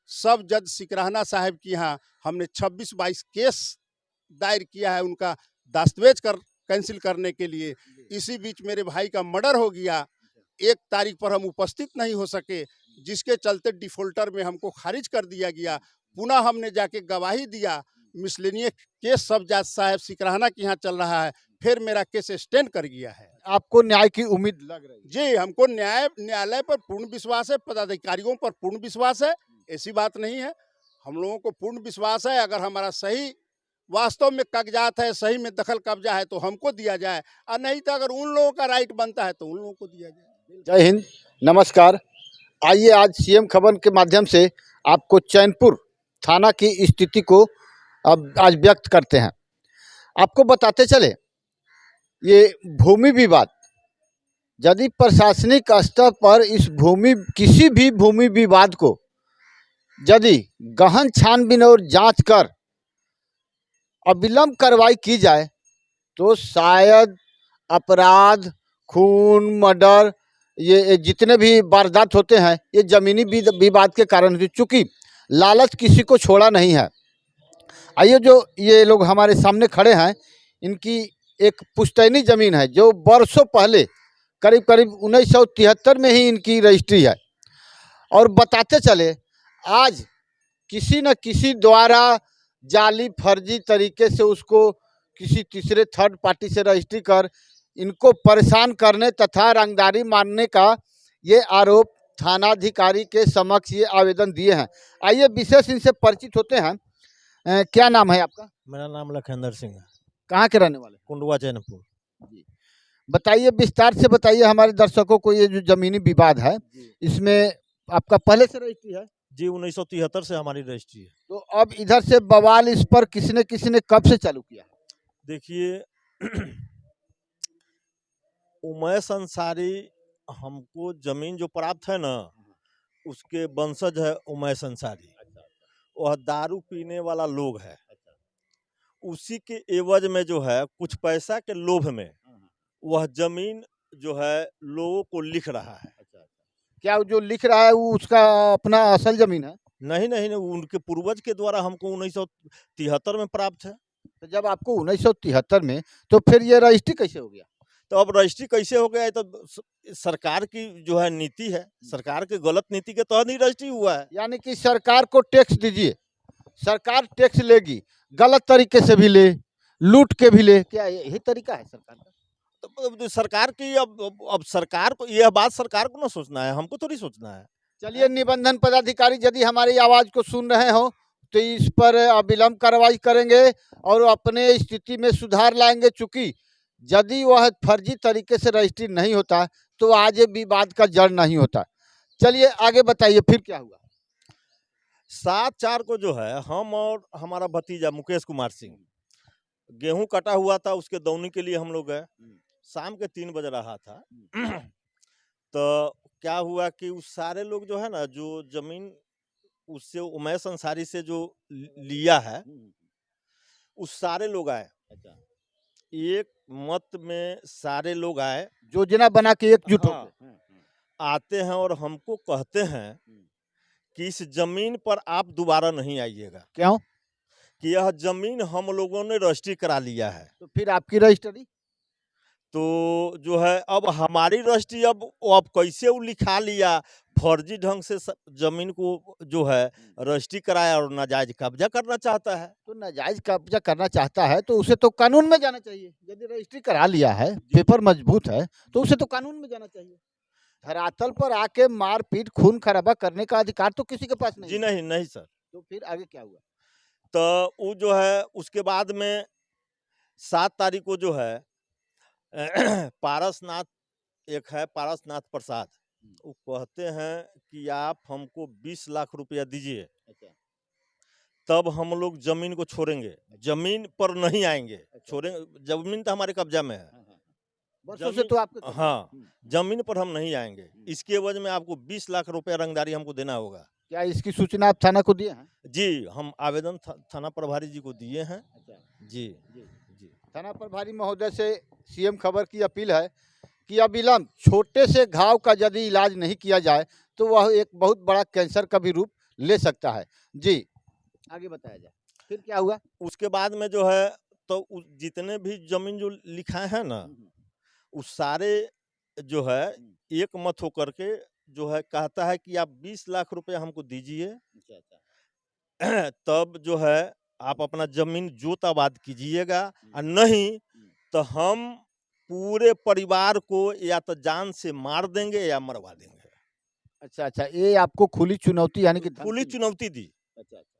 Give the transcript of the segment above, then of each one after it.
सब जज सिकराना साहब की यहाँ हमने 26-22 केस दायर किया है उनका दस्तावेज कैंसिल करने के लिए। इसी बीच मेरे भाई का मर्डर हो गया, 1 तारीख पर हम उपस्थित नहीं हो सके, जिसके चलते डिफॉल्टर में हमको खारिज कर दिया गया। पुनः हमने जाके गवाही दिया, मिसलेनियस केस सब जज साहब सिकराना के यहाँ चल रहा है, फिर मेरा केस स्टैंड कर गया है। आपको न्याय की उम्मीद लग रही है? जी, हमको न्यायालय पर पूर्ण विश्वास है, पदाधिकारियों पर पूर्ण विश्वास है, ऐसी बात नहीं है। हम लोगों को पूर्ण विश्वास है, अगर हमारा सही वास्तव में कागजात है, सही में दखल कब्जा है तो हमको दिया जाए, और नहीं तो अगर उन लोगों का राइट बनता है तो उन लोगों को दिया जाए। जय हिंद, नमस्कार। आइए आज सीएम खबर के माध्यम से आपको चैनपुर थाना की स्थिति को अब आज व्यक्त करते हैं। आपको बताते चले, ये भूमि विवाद, यदि प्रशासनिक स्तर पर किसी भी भूमि विवाद को यदि गहन छानबीन और जांच कर अविलंब कार्रवाई की जाए तो शायद अपराध, खून, मर्डर, ये जितने भी वारदात होते हैं ये ज़मीनी विवाद के कारण होते, चूँकि लालच किसी को छोड़ा नहीं है। आइए, जो ये लोग हमारे सामने खड़े हैं, इनकी एक पुश्तैनी ज़मीन है जो वर्षों पहले करीब 1973 में ही इनकी रजिस्ट्री है। और बताते चले, आज किसी न किसी द्वारा जाली फर्जी तरीके से उसको किसी तीसरे थर्ड पार्टी से रजिस्ट्री कर इनको परेशान करने तथा रंगदारी मारने का ये आरोप थानाधिकारी के समक्ष ये आवेदन दिए हैं। आइए विशेष इनसे परिचित होते हैं। क्या नाम है आपका? मेरा नाम लखेंद्र सिंह है। कहाँ के रहने वाले? कुंडवा चैनपुर। जी, बताइए, विस्तार से बताइए हमारे दर्शकों को, ये जो जमीनी विवाद है इसमें आपका पहले से रजिस्ट्री है? जी, 1973 से हमारी रजिस्ट्री है। तो अब इधर से बवाल इस पर किसने कब से चालू किया है? देखिए, उमैस अंसारी, हमको जमीन जो प्राप्त है ना, उसके वंशज है उमैस अंसारी। वह दारू पीने वाला लोग है, उसी के एवज में जो है कुछ पैसा के लोभ में वह जमीन जो है लोगों को लिख रहा है। क्या जो लिख रहा है वो उसका अपना असल जमीन है? नहीं नहीं नहीं, उनके पूर्वज के द्वारा हमको 1973 में प्राप्त है। तो जब आपको 1973 में, तो फिर ये रजिस्ट्री कैसे हो गया? तो अब रजिस्ट्री कैसे हो गया है? तो सरकार की जो है नीति है, सरकार के गलत नीति के तहत ही रजिस्ट्री हुआ है। यानी कि सरकार को टैक्स दीजिए, सरकार टैक्स लेगी, गलत तरीके से भी ले, लूट के भी ले, क्या यही तरीका है सरकार का? तो सरकार की अब सरकार को यह बात सरकार को ना सोचना है, हमको थोड़ी सोचना है। चलिए, निबंधन पदाधिकारी यदि हमारी आवाज को सुन रहे हो तो इस पर अविलंब कार्रवाई करेंगे और अपने स्थिति में सुधार लाएंगे। चूंकि यदि वह फर्जी तरीके से रजिस्ट्री नहीं होता तो आज ये विवाद का जड़ नहीं होता। चलिए आगे बताइए, फिर क्या हुआ? 7/4 को जो है हम और हमारा भतीजा मुकेश कुमार सिंह, गेहूं कटा हुआ था, उसके दौनी के लिए हम लोग गए। शाम के 3 बज रहा था। तो क्या हुआ कि उस सारे लोग जो है ना, जो जमीन उससे उमैस अंसारी से जो लिया है, उस सारे लोग आए। एक मत में सारे लोग आए, योजना बना के एकजुट हो गए। आते हैं और हमको कहते हैं कि इस जमीन पर आप दोबारा नहीं आइएगा। क्यों? कि यह जमीन हम लोगों ने रजिस्ट्री करा लिया है। तो फिर आपकी रजिस्ट्री तो जो है अब हमारी रजिस्ट्री अब कैसे वो लिखा लिया, फर्जी ढंग से जमीन को जो है रजिस्ट्री कराया और नाजायज कब्जा करना चाहता है। तो नाजायज कब्जा करना चाहता है तो उसे तो कानून में जाना चाहिए। यदि रजिस्ट्री करा लिया है, पेपर मजबूत है, तो उसे तो कानून में जाना चाहिए। धरातल पर आके मारपीट, खून खराबा करने का अधिकार तो किसी के पास नहीं। जी नहीं नहीं सर। तो फिर आगे क्या हुआ? तो वो जो है उसके बाद में 7 तारीख को जो है पारसनाथ, एक है पारसनाथ प्रसाद, वो कहते हैं कि आप हमको 20 लाख रुपया दीजिए, तब हम लोग जमीन को छोड़ेंगे, जमीन पर नहीं आएंगे। छोड़ेंगे, जमीन तो हमारे कब्जा में है, वर्षों से तो आपके। हाँ, जमीन पर हम नहीं आएंगे। इसके एवज में आपको 20 लाख रुपया रंगदारी हमको देना होगा। क्या इसकी सूचना आप थाना को दिए हैं? जी, हम आवेदन थाना प्रभारी जी को दिए हैं। जी जी। थाना प्रभारी महोदय से सीएम खबर की अपील है कि अविलंब छोटे से घाव का यदि इलाज नहीं किया जाए तो वह एक बहुत बड़ा कैंसर का भी रूप ले सकता है। जी, आगे बताया जाए, फिर क्या हुआ? उसके बाद में जो है तो जितने भी जमीन जो लिखाए हैं ना, उस सारे जो है एक मत होकर के जो है कहता है कि आप 20 लाख रुपए हमको दीजिए, तब जो है आप अपना जमीन जोत आबाद कीजिएगा, और नहीं तो हम पूरे परिवार को या तो जान से मार देंगे या मरवा देंगे। अच्छा अच्छा, ये आपको खुली चुनौती यानी कि खुली धमकी? चुनौती दी। अच्छा अच्छा।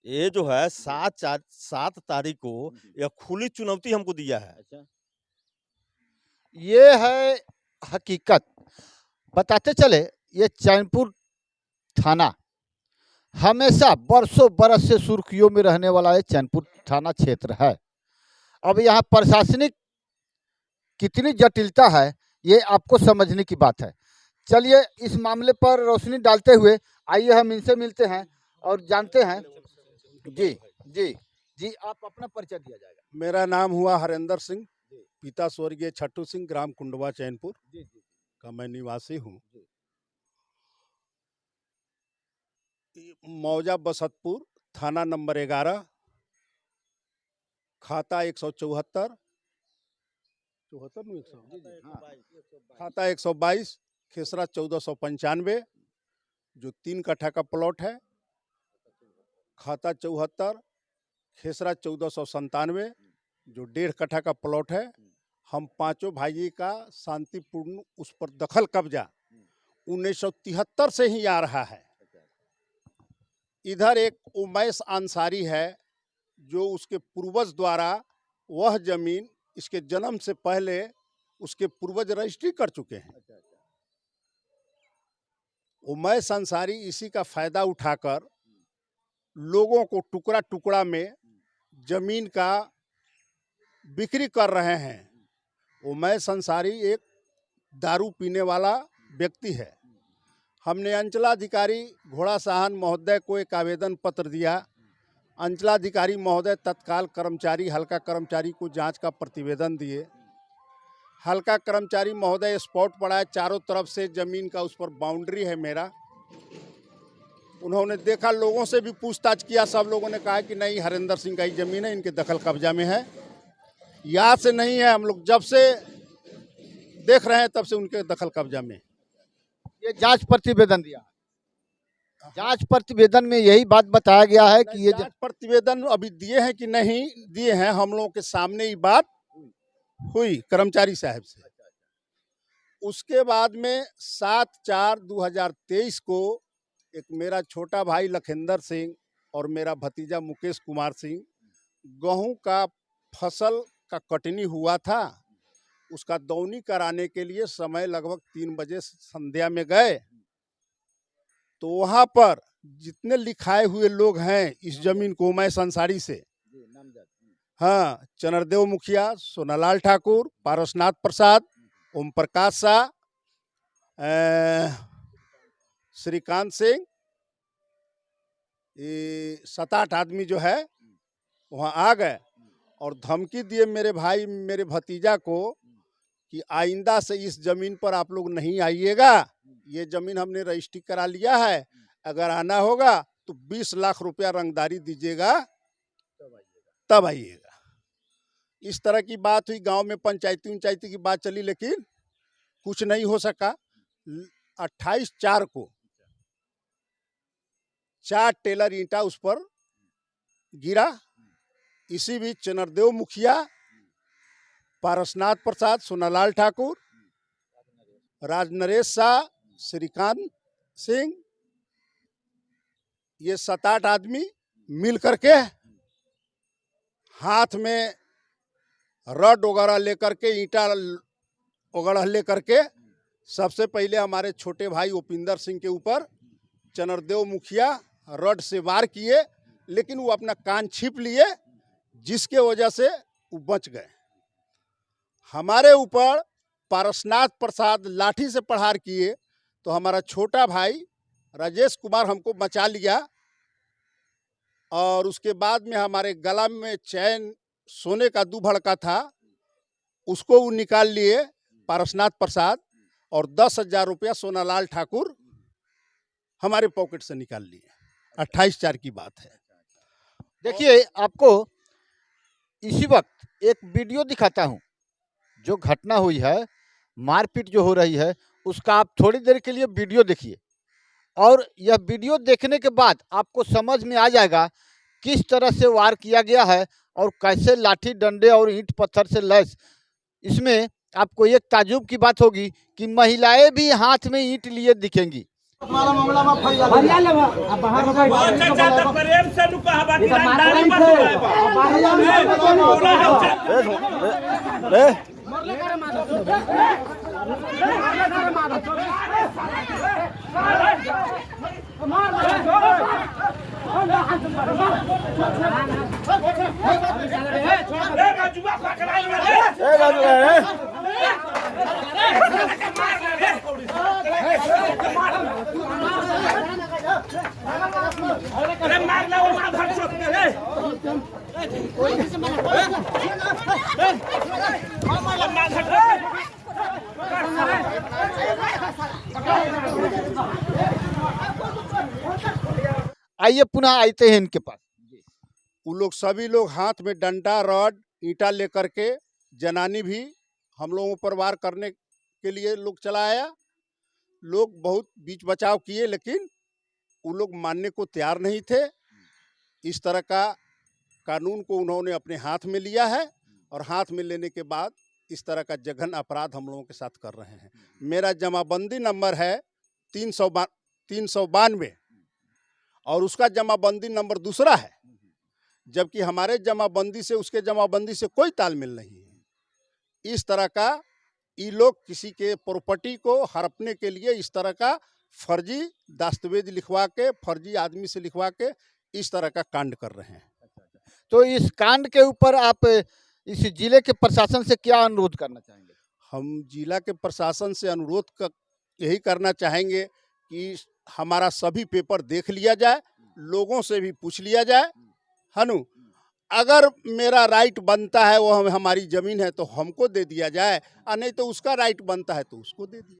ये जो है 7 तारीख को यह खुली चुनौती हमको दिया है। अच्छा, ये है हकीकत। बताते चले, ये चैनपुर थाना हमेशा बरसों बरस से सुर्खियों में रहने वाला ये चैनपुर थाना क्षेत्र है। अब यहाँ प्रशासनिक कितनी जटिलता है ये आपको समझने की बात है। चलिए इस मामले पर रोशनी डालते हुए आइए हम इनसे मिलते हैं और जानते हैं। जी जी जी, आप अपना परिचय दिया जाएगा। मेरा नाम हुआ हरेंद्र सिंह, पिता स्वर्गीय छट्टू सिंह, ग्राम कुंडवा चैनपुर का मैं निवासी हूँ। मौजा बसतपुर, थाना नंबर 11, खाता 174, खाता 122, खेसरा 1495, जो 3 कट्ठा का प्लॉट है। खाता 74, खेसरा 1497, जो 1.5 कट्ठा का प्लॉट है। हम पांचों भाई का शांतिपूर्ण उस पर दखल कब्जा 1973 से ही आ रहा है। इधर एक उमैस अंसारी है, जो उसके पूर्वज द्वारा वह जमीन इसके जन्म से पहले उसके पूर्वज रजिस्ट्री कर चुके हैं। उमैस अंसारी इसी का फायदा उठाकर लोगों को टुकड़ा टुकड़ा में जमीन का बिक्री कर रहे हैं। उमैस अंसारी एक दारू पीने वाला व्यक्ति है। हमने अंचलाधिकारी घोड़ा साहन महोदय को एक आवेदन पत्र दिया। अंचलाधिकारी महोदय तत्काल कर्मचारी, हल्का कर्मचारी को जांच का प्रतिवेदन दिए। हल्का कर्मचारी महोदय स्पॉट पर आए, चारों तरफ से जमीन का उस पर बाउंड्री है मेरा। उन्होंने देखा, लोगों से भी पूछताछ किया, सब लोगों ने कहा कि नहीं, हरेंद्र सिंह का ही जमीन है, इनके दखल कब्जा में है। याद से नहीं है, हम लोग जब से देख रहे हैं तब से उनके दखल कब्जा में। ये जांच प्रतिवेदन दिया, जांच प्रतिवेदन में यही बात बताया गया है कि ये जांच प्रतिवेदन अभी दिए हैं कि नहीं दिए हैं, हम लोगों के सामने ही बात हुई कर्मचारी साहब से। उसके बाद में 7/4/2023 को एक मेरा छोटा भाई लखेंद्र सिंह और मेरा भतीजा मुकेश कुमार सिंह, गेहूं का फसल का कटनी हुआ था, उसका दौनी कराने के लिए समय लगभग 3 बजे संध्या में गए। तो वहां पर जितने लिखाए हुए लोग हैं इस जमीन को उमैस अंसारी से, हाँ, चनरदेव मुखिया, सोनालाल ठाकुर, पारसनाथ प्रसाद, ओम प्रकाश शाह, श्रीकांत सिंह, ये 7-8 आदमी जो है वहाँ आ गए और धमकी दिए मेरे भाई, मेरे भतीजा को कि आइंदा से इस जमीन पर आप लोग नहीं आइएगा। ये जमीन हमने रजिस्ट्री करा लिया है, अगर आना होगा तो 20 लाख रुपया रंगदारी दीजिएगा, तब आइएगा। इस तरह की बात हुई, गांव में पंचायती की बात चली, लेकिन कुछ नहीं हो सका। 28/4 को 4 टेलर ईंटा उस पर गिरा। इसी बीच चनरदेव मुखिया, पारसनाथ प्रसाद, सोनालाल ठाकुर, राजनरेश शाह, श्रीकांत सिंह, ये 7-8 आदमी मिल करके हाथ में रड वगैरह लेकर के, ईंटा वगैरह लेकर के, सबसे पहले हमारे छोटे भाई उपिंदर सिंह के ऊपर चनरदेव मुखिया रड से वार किए, लेकिन वो अपना कान छिप लिए, जिसके वजह से वो बच गए। हमारे ऊपर पारसनाथ प्रसाद लाठी से प्रहार किए, तो हमारा छोटा भाई राजेश कुमार हमको बचा लिया। और उसके बाद में हमारे गला में चैन सोने का 2 भड़का था, उसको वो निकाल लिए पारसनाथ प्रसाद, और 10,000 रुपया सोनालाल ठाकुर हमारे पॉकेट से निकाल लिए। 28/4 की बात है। देखिए, आपको इसी वक्त एक वीडियो दिखाता हूं, जो घटना हुई है, मारपीट जो हो रही है, उसका आप थोड़ी देर के लिए वीडियो देखिए और यह वीडियो देखने के बाद आपको समझ में आ जाएगा किस तरह से वार किया गया है और कैसे लाठी डंडे और ईंट पत्थर से लैस। इसमें आपको एक ताज्जुब की बात होगी कि महिलाएं भी हाथ में ईंट लिए दिखेंगी। आइए पुनः आते हैं इनके पास। वो लोग सभी लोग हाथ में डंडा रॉड ईंटा लेकर के, जनानी भी हम लोगों पर वार करने के लिए लोग चलाया। लोग बहुत बीच बचाव किए, लेकिन वो लोग मानने को तैयार नहीं थे। इस तरह का कानून को उन्होंने अपने हाथ में लिया है और हाथ में लेने के बाद इस तरह का जघन अपराध हम लोगों के साथ कर रहे हैं। मेरा जमाबंदी नंबर है 392 और उसका जमाबंदी नंबर दूसरा है, जबकि हमारे जमाबंदी से उसके जमाबंदी से कोई तालमेल नहीं है। इस तरह का ये लोग किसी के प्रॉपर्टी को हड़पने के लिए इस तरह का फर्जी दस्तावेज लिखवा के, फर्जी आदमी से लिखवा के इस तरह का कांड कर रहे हैं। तो इस कांड के ऊपर आप इस जिले के प्रशासन से क्या अनुरोध करना चाहेंगे? हम जिला के प्रशासन से अनुरोध यही करना चाहेंगे कि हमारा सभी पेपर देख लिया जाए, लोगों से भी पूछ लिया जाए, है नु। अगर मेरा राइट बनता है, वो हमारी ज़मीन है तो हमको दे दिया जाए, और नहीं तो उसका राइट बनता है तो उसको दे दिया।